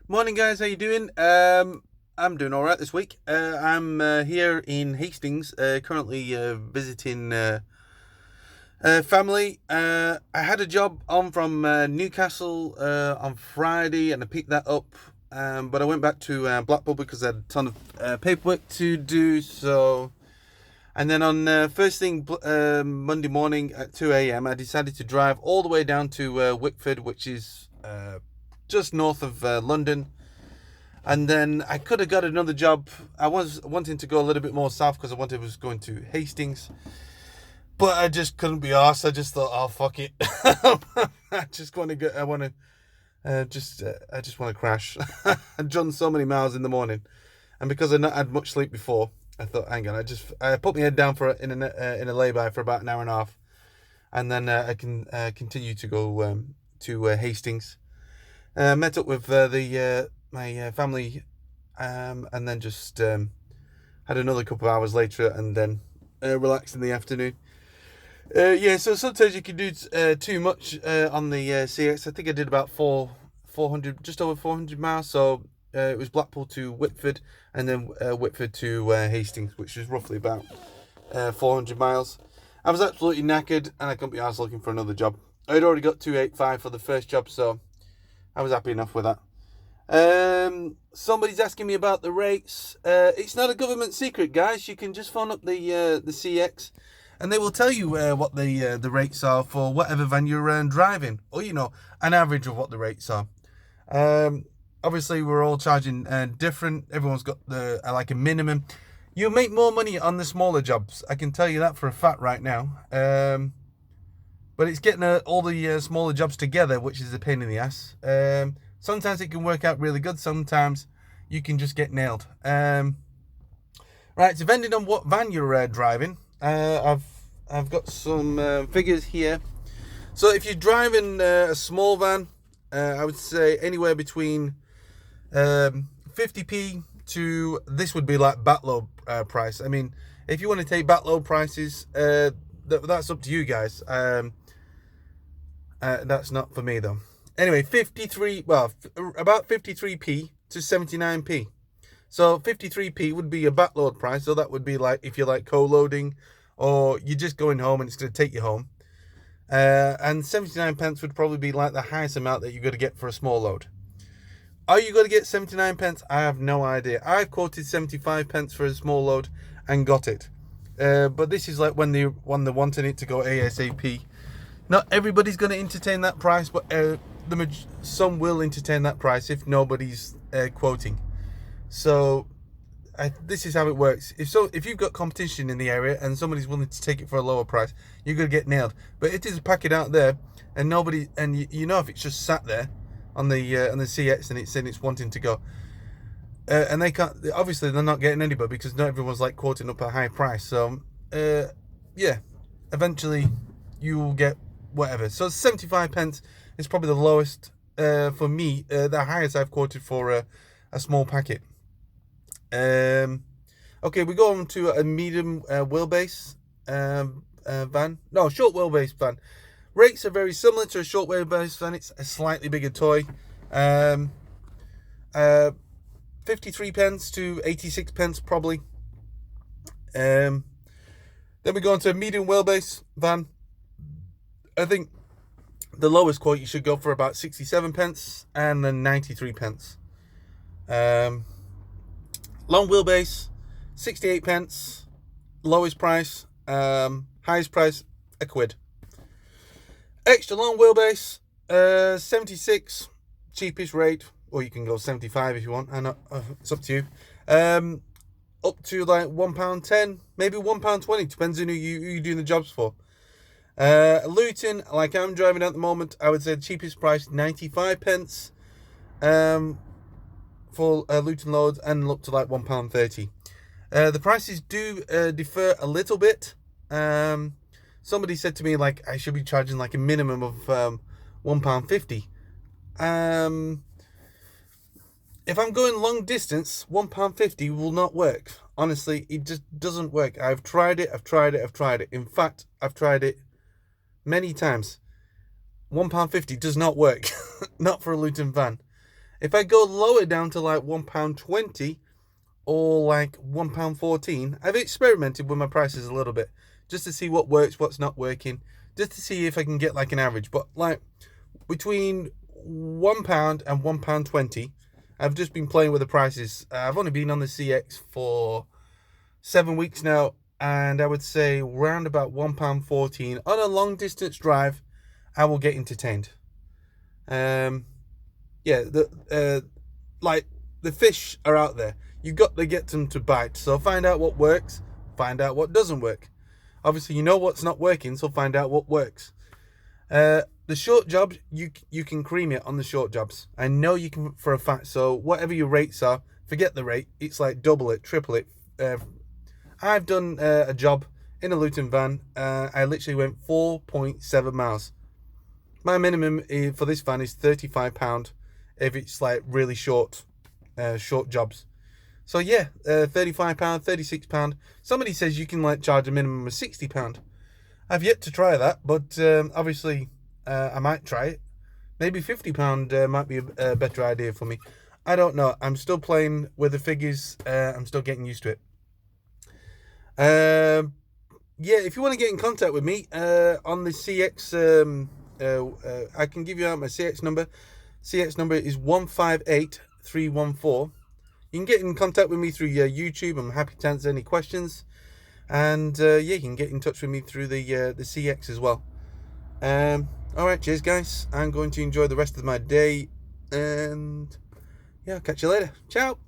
Morning, guys. How you doing? I'm doing all right this week. I'm here in Hastings, currently visiting family. I had a job on from Newcastle on Friday, and I picked that up. But I went back to Blackpool because I had a ton of paperwork to do. So, and then on first thing Monday morning at 2 a.m., I decided to drive all the way down to Wickford, which is just north of London. And then I could have got another job. I was wanting to go a little bit more south because I was going to Hastings. But I just couldn't be arsed. I just thought, oh, fuck it. I just want to go. I want to I just want to crash. I'd done so many miles in the morning. And because I'd not had much sleep before, I thought, hang on. I put my head down in a lay-by for about an hour and a half. And then I can continue to go to Hastings. Met up with my family, and then just had another couple of hours later, and then relaxed in the afternoon. So sometimes you can do too much on the CX. I think I did about 400, just over 400 miles. So it was Blackpool to Whitford, and then Whitford to Hastings, which is roughly about 400 miles. I was absolutely knackered, and I couldn't be arsed looking for another job. I'd already got 285 for the first job, so I was happy enough with that. Somebody's asking me about the rates. It's not a government secret, guys. You can just phone up the CX, and they will tell you what the rates are for whatever van you're driving, or an average of what the rates are. Obviously, we're all charging different. Everyone's got like a minimum. You'll make more money on the smaller jobs. I can tell you that for a fact right now. But it's getting all the smaller jobs together, which is a pain in the ass. Sometimes it can work out really good. Sometimes you can just get nailed. Right, depending on what van you're driving, I've got some figures here. So if you're driving a small van, I would say anywhere between 50p to, this would be like backload price. I mean, if you want to take backload prices, that's up to you guys. That's not for me though. Anyway, about 53p to 79p. So 53p would be a backload price. So that would be like if you're like co-loading, or you're just going home and it's going to take you home. And 79 pence would probably be like the highest amount that you're going to get for a small load. Are you going to get 79 pence? I have no idea. I've quoted 75 pence for a small load and got it. But this is like when they're wanting it to go ASAP. Not everybody's going to entertain that price, but some will entertain that price if nobody's quoting. So this is how it works. If you've got competition in the area and somebody's willing to take it for a lower price, you're going to get nailed. But it is a packet out there, and nobody, and if it's just sat there on the CX and it's saying it's wanting to go, and they can't. Obviously, they're not getting anybody because not everyone's like quoting up a high price. So eventually you will get whatever. So 75 pence is probably the lowest for me. The highest I've quoted for a small packet. Okay, we go on to a medium wheelbase van. No, short wheelbase van. Rates are very similar to a short wheelbase van. It's a slightly bigger toy. 53 pence to 86 pence probably. Then we go on to a medium wheelbase van. I think the lowest quote you should go for about 67 pence and then 93 pence. Long wheelbase, 68 pence. Lowest price. Highest price, £1. Extra long wheelbase, 76. Cheapest rate, or you can go 75 if you want. It's up to you. Up to like £1.10, maybe £1.20. Depends on who you're doing the jobs for. Luton, like I'm driving at the moment, I would say the cheapest price 95 pence for Luton loads, and up to like £1.30. The prices do differ a little bit. Somebody said to me like I should be charging like a minimum of £1.50. If I'm going long distance, £1.50 will not work. Honestly, it just doesn't work. I've tried it. In fact, I've tried it many times. £1.50 does not work. Not for a Luton van. If I go lower down to like £1.20 or like £1.14, I've experimented with my prices a little bit just to see what works, what's not working, just to see if I can get like an average. But like between £1 and £1.20, I've just been playing with the prices. I've only been on the CX for 7 weeks now, and I would say round about £1.14 on a long distance drive, I will get entertained. Yeah, like the fish are out there. You've got to get them to bite. So find out what works, find out what doesn't work. Obviously, you know what's not working, so find out what works. The short jobs, you can cream it on the short jobs. I know you can for a fact. So whatever your rates are, forget the rate. It's like double it, triple it. I've done a job in a Luton van. I literally went 4.7 miles. My minimum for this van is £35 if it's like really short jobs. So yeah, £35, £36. Somebody says you can like charge a minimum of £60. I've yet to try that, but obviously I might try it. Maybe £50 might be a better idea for me. I don't know. I'm still playing with the figures. I'm still getting used to it. Yeah, if you want to get in contact with me on the CX, I can give you out my CX number. CX number is 158314. You can get in contact with me through YouTube. I'm happy to answer any questions. And yeah, you can get in touch with me through the CX as well. Alright, cheers guys. I'm going to enjoy the rest of my day. And yeah, I'll catch you later. Ciao.